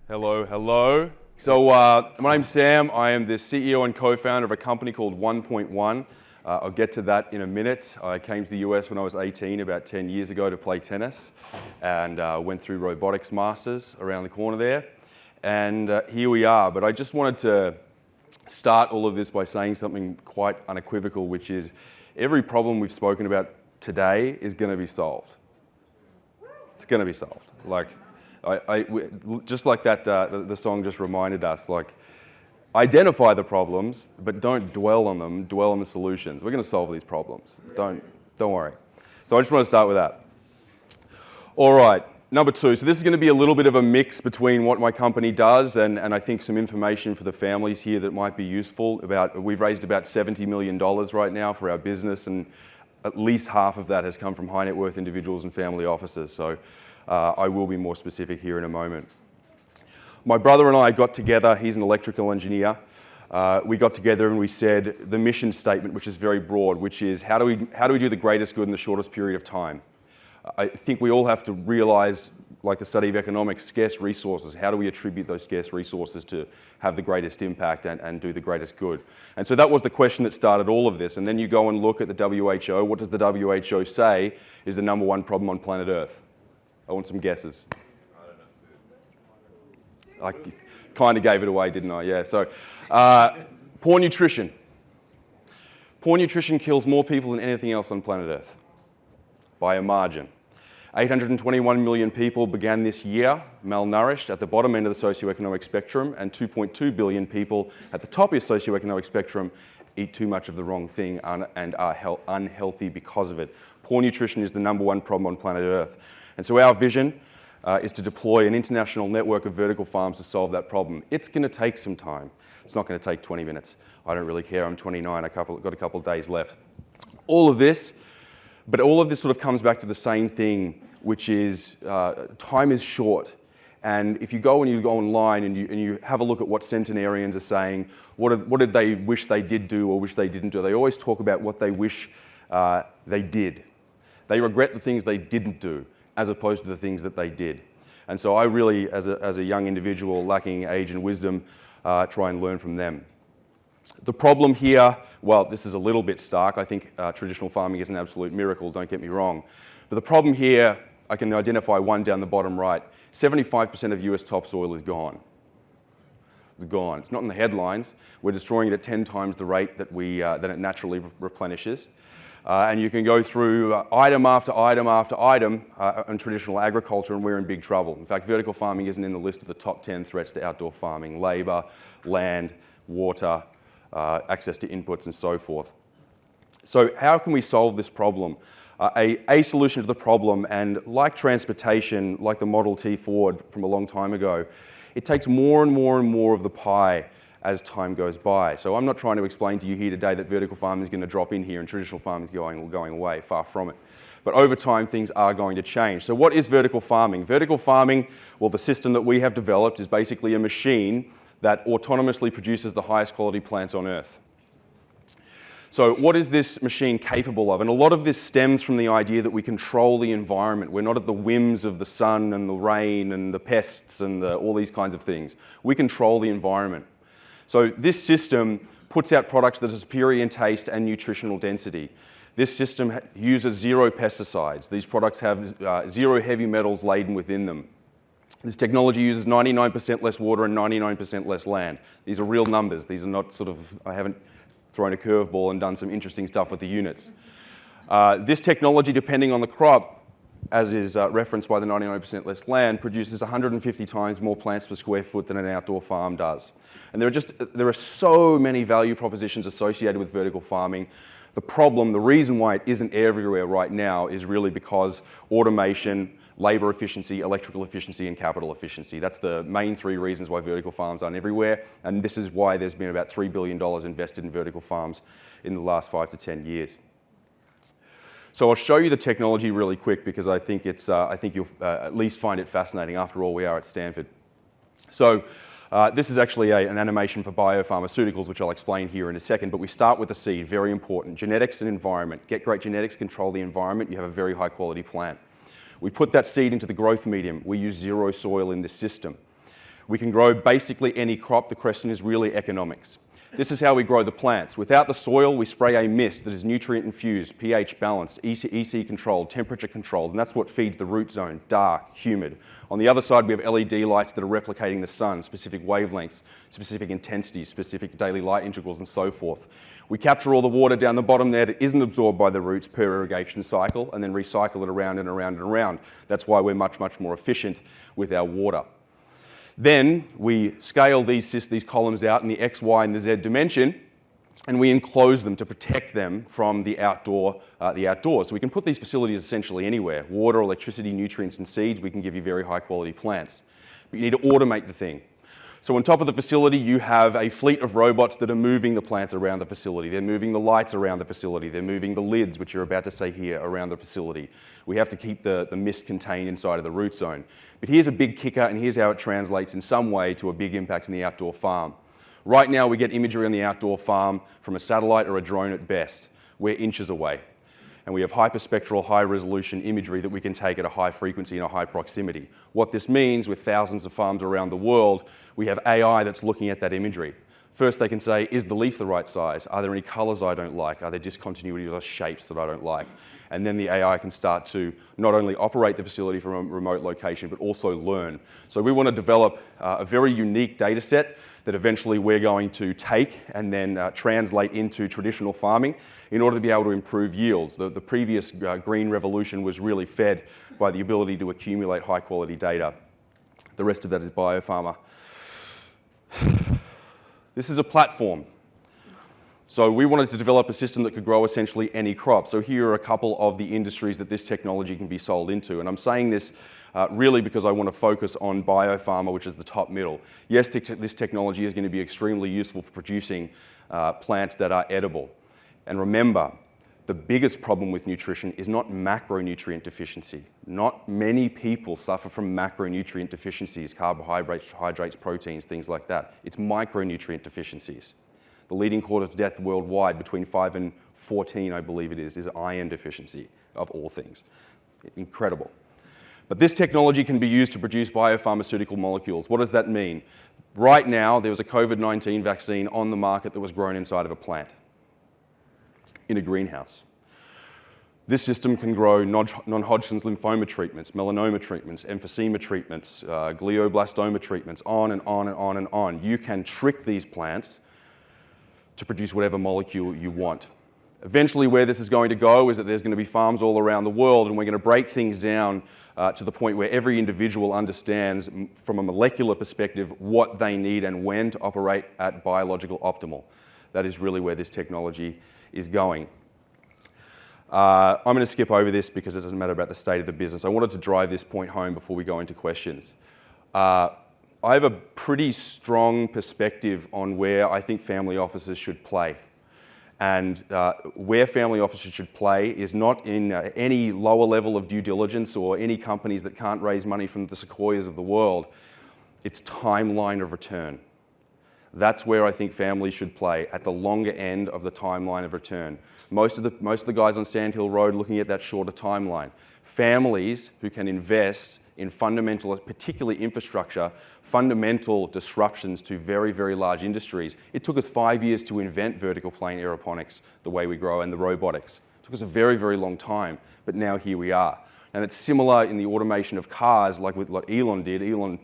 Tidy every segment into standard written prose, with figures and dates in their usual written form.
Hello, hello. So my name's Sam. I am the CEO and co-founder of a company called 1.1. I'll get to that in a minute. I came to the US when I was 18, about 10 years ago, to play tennis, and went through robotics masters around the corner there. And here we are. But I just wanted to start all of this by saying something quite unequivocal, which is every problem we've spoken about today is going to be solved. It's going to be solved. Just like that, the song just reminded us, identify the problems, but don't dwell on them, dwell on the solutions. We're going to solve these problems. Don't worry. So I just want to start with that. All right, number two. So this is going to be a little bit of a mix between what my company does and I think some information for the families here that might be useful. We've raised about $70 million right now for our business, and at least half of that has come from high net worth individuals and family offices. So I will be more specific here in a moment. My brother and I got together. He's an electrical engineer. We got together and we said the mission statement, which is very broad, which is how do we do the greatest good in the shortest period of time? I think we all have to realize, like the study of economics, scarce resources. How do we attribute those scarce resources to have the greatest impact and do the greatest good? And so that was the question that started all of this. And then you go and look at the WHO. What does the WHO say is the number one problem on planet Earth? I want some guesses. I kind of gave it away, didn't I? Yeah. So, poor nutrition. Poor nutrition kills more people than anything else on planet Earth, by a margin. 821 million people began this year malnourished at the bottom end of the socioeconomic spectrum, and 2.2 billion people at the top of the socioeconomic spectrum eat too much of the wrong thing and are unhealthy because of it. Poor nutrition is the number one problem on planet Earth. And so our vision is to deploy an international network of vertical farms to solve that problem. It's going to take some time. It's not going to take 20 minutes. I don't really care. I'm 29. I've got a couple of days left. All of this sort of comes back to the same thing, which is time is short. And if you go online and you have a look at what centenarians are saying, what did they wish they did do or wish they didn't do, they always talk about what they wish they did. They regret the things they didn't do, as opposed to the things that they did. And so I really, as a young individual lacking age and wisdom, try and learn from them. The problem here, well, this is a little bit stark. I think traditional farming is an absolute miracle, don't get me wrong. But the problem here, I can identify one down the bottom right. 75% of US topsoil is gone. It's gone. It's not in the headlines. We're destroying it at 10 times the rate that it naturally replenishes. And you can go through item after item after item on traditional agriculture, and we're in big trouble. In fact, vertical farming isn't in the list of the top 10 threats to outdoor farming: labor, land, water, access to inputs, and so forth. So how can we solve this problem? A solution to the problem, and like transportation, like the Model T Ford from a long time ago, it takes more and more and more of the pie as time goes by. So I'm not trying to explain to you here today that vertical farming is going to drop in here and traditional farming is going away, far from it. But over time, things are going to change. So what is vertical farming? Vertical farming, well, the system that we have developed is basically a machine that autonomously produces the highest quality plants on Earth. So what is this machine capable of? And a lot of this stems from the idea that we control the environment. We're not at the whims of the sun and the rain and the pests and all these kinds of things. We control the environment. So this system puts out products that are superior in taste and nutritional density. This system uses zero pesticides. These products have zero heavy metals laden within them. This technology uses 99% less water and 99% less land. These are real numbers. These are not I haven't thrown a curveball and done some interesting stuff with the units. This technology, depending on the crop, as is referenced by the 99% less land, produces 150 times more plants per square foot than an outdoor farm does. And there are so many value propositions associated with vertical farming. The reason why it isn't everywhere right now is really because automation, labor efficiency, electrical efficiency, and capital efficiency. That's the main three reasons why vertical farms aren't everywhere. And this is why there's been about $3 billion invested in vertical farms in the last 5 to 10 years. So I'll show you the technology really quick because I think you'll at least find it fascinating. After all, we are at Stanford. So this is actually an animation for biopharmaceuticals, which I'll explain here in a second. But we start with the seed, very important. Genetics and environment. Get great genetics, control the environment, you have a very high quality plant. We put that seed into the growth medium. We use zero soil in this system. We can grow basically any crop. The question is really economics. This is how we grow the plants. Without the soil, we spray a mist that is nutrient infused, pH balanced, EC controlled, temperature controlled, and that's what feeds the root zone, dark, humid. On the other side, we have LED lights that are replicating the sun, specific wavelengths, specific intensities, specific daily light integrals, and so forth. We capture all the water down the bottom there that isn't absorbed by the roots per irrigation cycle, and then recycle it around and around and around. That's why we're much, much more efficient with our water. Then we scale these columns out in the X, Y, and the Z dimension, and we enclose them to protect them from the outdoors. So we can put these facilities essentially anywhere. Water, electricity, nutrients, and seeds, we can give you very high quality plants. But you need to automate the thing. So on top of the facility, you have a fleet of robots that are moving the plants around the facility. They're moving the lights around the facility. They're moving the lids, which you're about to see here, around the facility. We have to keep the mist contained inside of the root zone. But here's a big kicker, and here's how it translates in some way to a big impact in the outdoor farm. Right now, we get imagery on the outdoor farm from a satellite or a drone at best. We're inches away. And we have hyperspectral, high-resolution imagery that we can take at a high frequency and a high proximity. What this means, with thousands of farms around the world, we have AI that's looking at that imagery. First, they can say, is the leaf the right size? Are there any colors I don't like? Are there discontinuities or shapes that I don't like? And then the AI can start to not only operate the facility from a remote location, but also learn. So we want to develop a very unique data set that eventually we're going to take and then translate into traditional farming in order to be able to improve yields. The previous green revolution was really fed by the ability to accumulate high quality data. The rest of that is biopharma. This is a platform. So we wanted to develop a system that could grow essentially any crop. So here are a couple of the industries that this technology can be sold into. And I'm saying this really because I want to focus on biopharma, which is the top middle. Yes, this technology is going to be extremely useful for producing plants that are edible. And remember, the biggest problem with nutrition is not macronutrient deficiency. Not many people suffer from macronutrient deficiencies, carbohydrates, proteins, things like that. It's micronutrient deficiencies. The leading cause of death worldwide, between 5 and 14, I believe it is iron deficiency, of all things. Incredible. But this technology can be used to produce biopharmaceutical molecules. What does that mean? Right now, there was a COVID-19 vaccine on the market that was grown inside of a plant, in a greenhouse. This system can grow non-Hodgkin's lymphoma treatments, melanoma treatments, emphysema treatments, glioblastoma treatments, on and on and on and on. You can trick these plants to produce whatever molecule you want. Eventually, where this is going to go is that there's going to be farms all around the world, and we're going to break things down to the point where every individual understands, from a molecular perspective, what they need and when to operate at biological optimal. That is really where this technology is going. I'm going to skip over this because it doesn't matter about the state of the business. I wanted to drive this point home before we go into questions. I have a pretty strong perspective on where I think family offices should play. And where family offices should play is not in any lower level of due diligence or any companies that can't raise money from the Sequoias of the world. It's timeline of return. That's where I think families should play, at the longer end of the timeline of return. Most of the guys on Sand Hill Road looking at that shorter timeline. Families who can invest in fundamental, particularly infrastructure, fundamental disruptions to very, very large industries. It took us 5 years to invent vertical plane aeroponics, the way we grow, and the robotics. It took us a very, very long time, but now here we are. And it's similar in the automation of cars, like what Elon did. Elon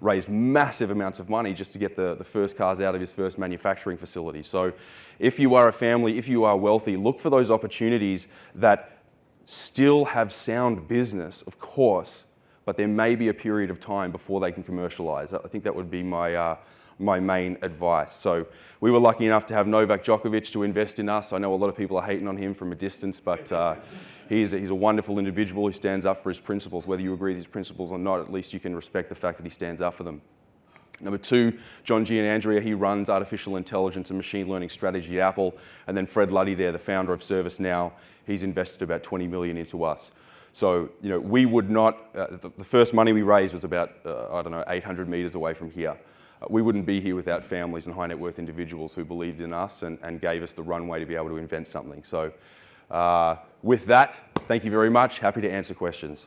raised massive amounts of money just to get the first cars out of his first manufacturing facility. So if you are a family, if you are wealthy, look for those opportunities that still have sound business, of course, but there may be a period of time before they can commercialize. I think that would be my main advice. So we were lucky enough to have Novak Djokovic to invest in us. I know a lot of people are hating on him from a distance, but he's a wonderful individual who stands up for his principles. Whether you agree with his principles or not, at least you can respect the fact that he stands up for them. Number two, John Gianandrea, he runs artificial intelligence and machine learning strategy at Apple. And then Fred Luddy there, the founder of ServiceNow, he's invested about 20 million into us. So, we would not, the first money we raised was about, 800 meters away from here. We wouldn't be here without families and high net worth individuals who believed in us and gave us the runway to be able to invent something. So with that, thank you very much. Happy to answer questions.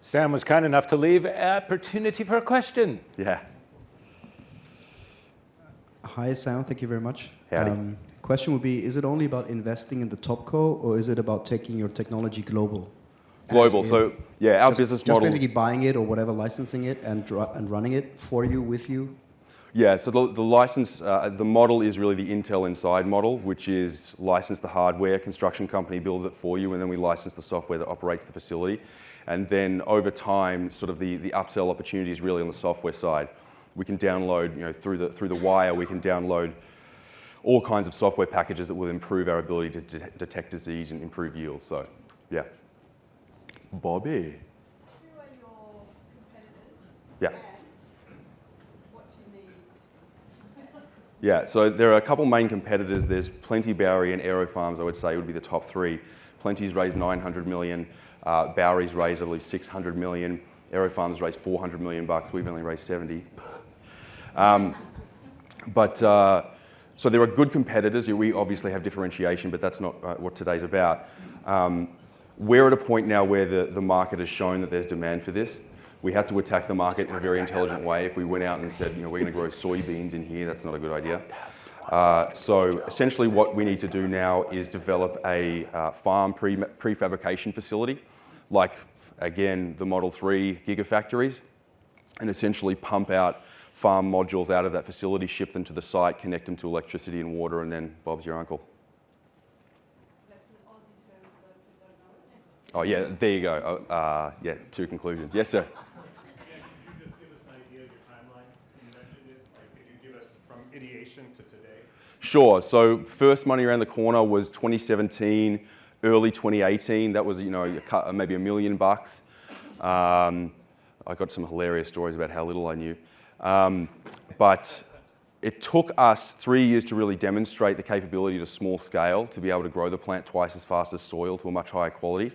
Sam was kind enough to leave opportunity for a question. Yeah. Hi, Sam. Thank you very much. Howdy. Question would be, is it only about investing in the topco, or is it about taking your technology global? Global. So, yeah, our just, business model. Just basically buying it or whatever, licensing it and running it for you, with you? Yeah, so the license, the model is really the Intel Inside model, which is license the hardware, construction company builds it for you, and then we license the software that operates the facility. And then over time, sort of the upsell opportunity is really on the software side. We can download, through the wire, we can download all kinds of software packages that will improve our ability to detect disease and improve yield. So, yeah. Bobby. Who are your competitors? Yeah. And what do you need? Yeah, so there are a couple main competitors. There's Plenty, Bowery, and AeroFarms, I would say, would be the top three. Plenty's raised 900 million. Bowery's raised at least 600 million. AeroFarms raised 400 million bucks. We've only raised 70. So there are good competitors. We obviously have differentiation, but that's not what today's about. We're at a point now where the market has shown that there's demand for this. We had to attack the market in a very intelligent way. If we went out and said, we're going to grow soybeans in here, that's not a good idea. So essentially what we need to do now is develop a farm prefabrication facility, like, again, the Model 3 gigafactories, and essentially pump out farm modules out of that facility, ship them to the site, connect them to electricity and water, and then Bob's your uncle. That's an Aussie term for those who don't know it. Oh, yeah, there you go. Yeah, to conclusion. Yes, sir. Could you just give us an idea of your timeline? You mentioned it. Could you give us from ideation to today? Sure. So first money around the corner was 2017, early 2018. That was, maybe $1 million. I got some hilarious stories about how little I knew. But it took us 3 years to really demonstrate the capability to small scale, to be able to grow the plant twice as fast as soil to a much higher quality.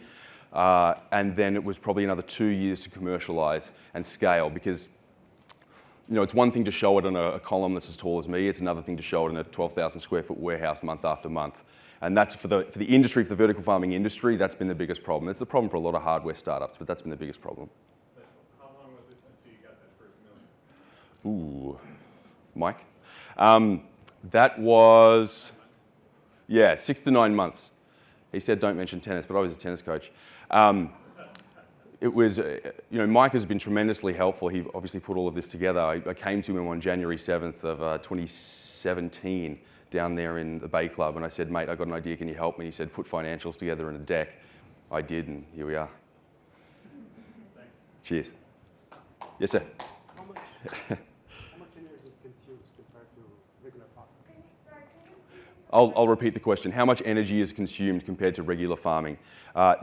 And then it was probably another 2 years to commercialize and scale, because it's one thing to show it on a column that's as tall as me. It's another thing to show it in a 12,000 square foot warehouse month after month. And that's for the industry, for the vertical farming industry, that's been the biggest problem. It's the problem for a lot of hardware startups, but that's been the biggest problem. How long was it until you got that first million? Ooh, Mike? That was, 6 to 9 months. He said don't mention tennis, but I was a tennis coach. It was, Mike has been tremendously helpful. He obviously put all of this together. I came to him on January 7th of 2017 down there in the Bay Club, and I said, mate, I got an idea, can you help me? He said, put financials together in a deck. I did, and here we are. Thanks. Cheers. Yes, sir. How much energy is consumed compared to regular farming? I'll repeat the question. How much energy is consumed compared to regular farming?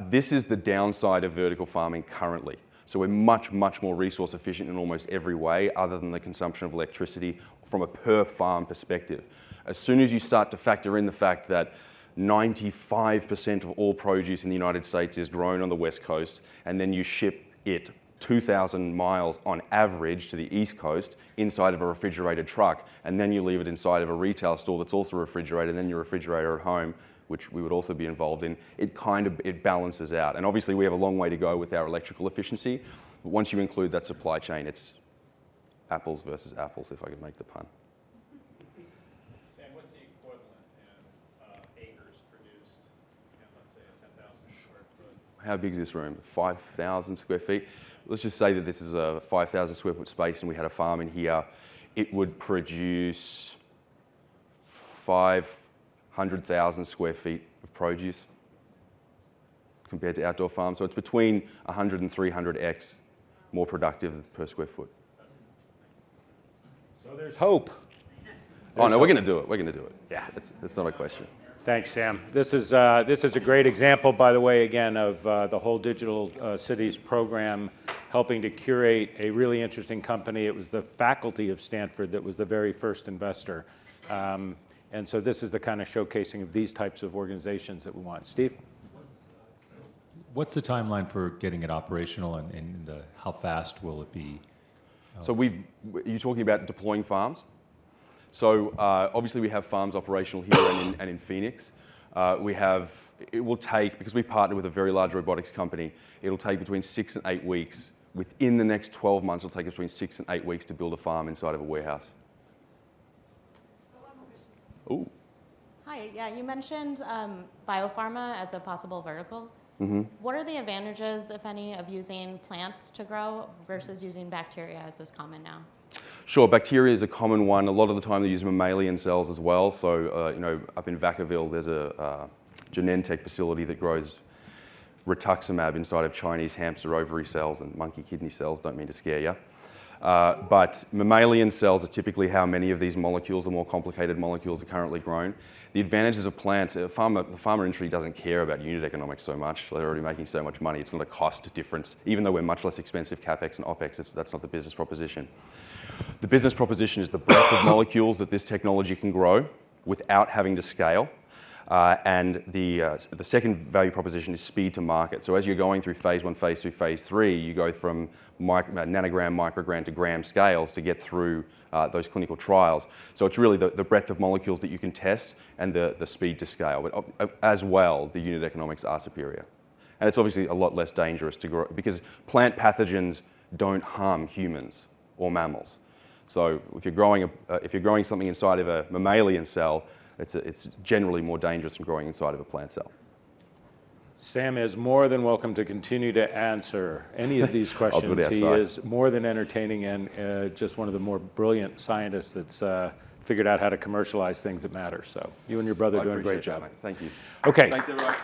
This is the downside of vertical farming currently. So we're much, much more resource efficient in almost every way other than the consumption of electricity from a per farm perspective. As soon as you start to factor in the fact that 95% of all produce in the United States is grown on the West Coast, and then you ship it 2,000 miles on average to the East Coast inside of a refrigerated truck, and then you leave it inside of a retail store that's also refrigerated, and then your refrigerator at home, which we would also be involved in, it balances out. And obviously we have a long way to go with our electrical efficiency, but once you include that supply chain, it's apples versus apples, if I could make the pun. Sam, what's the equivalent in acres produced in, let's say, a 10,000 square foot? How big is this room? 5,000 square feet. Let's just say that this is a 5,000 square foot space and we had a farm in here. It would produce 500,000 square feet of produce compared to outdoor farms. So it's between 100 and 300x more productive per square foot. So there's hope. Oh no, we're going to do it. We're going to do it. Yeah, that's not a question. Thanks, Sam. This is a great example, by the way, again, of the whole Digital Cities program helping to curate a really interesting company. It was the faculty of Stanford that was the very first investor. And so this is the kind of showcasing of these types of organizations that we want. Steve? What's the timeline for getting it operational, and how fast will it be? So are you talking about deploying farms? So obviously we have farms operational here and in Phoenix. It will take, because we partner with a very large robotics company, it'll take between 6 and 8 weeks. Within the next 12 months, it'll take between 6 and 8 weeks to build a farm inside of a warehouse. Ooh. Hi, yeah, you mentioned biopharma as a possible vertical. What are the advantages, if any, of using plants to grow versus using bacteria as is common now? Sure, bacteria is a common one. A lot of the time they use mammalian cells as well. So, up in Vacaville, there's a Genentech facility that grows rituximab inside of Chinese hamster ovary cells and monkey kidney cells. Don't mean to scare you. But mammalian cells are typically how many of these molecules, the more complicated molecules, are currently grown. The advantages of plants, the pharma industry doesn't care about unit economics so much. They're already making so much money. It's not a cost difference. Even though we're much less expensive CapEx and OpEx, that's not the business proposition. The business proposition is the breadth of molecules that this technology can grow without having to scale. And the second value proposition is speed to market. So as you're going through phase 1, phase 2, phase 3, you go from nanogram, microgram to gram scales to get through those clinical trials. So it's really the breadth of molecules that you can test and the speed to scale. But as well, the unit economics are superior. And it's obviously a lot less dangerous to grow because plant pathogens don't harm humans or mammals. So if you're growing something inside of a mammalian cell, it's generally more dangerous than growing inside of a plant cell. Sam is more than welcome to continue to answer any of these I'll questions. do it He outside. is more than entertaining and just one of the more brilliant scientists that's figured out how to commercialize things that matter. So you and your brother are doing a great appreciate job. that, mate. Thank you. Okay. Thanks, everyone.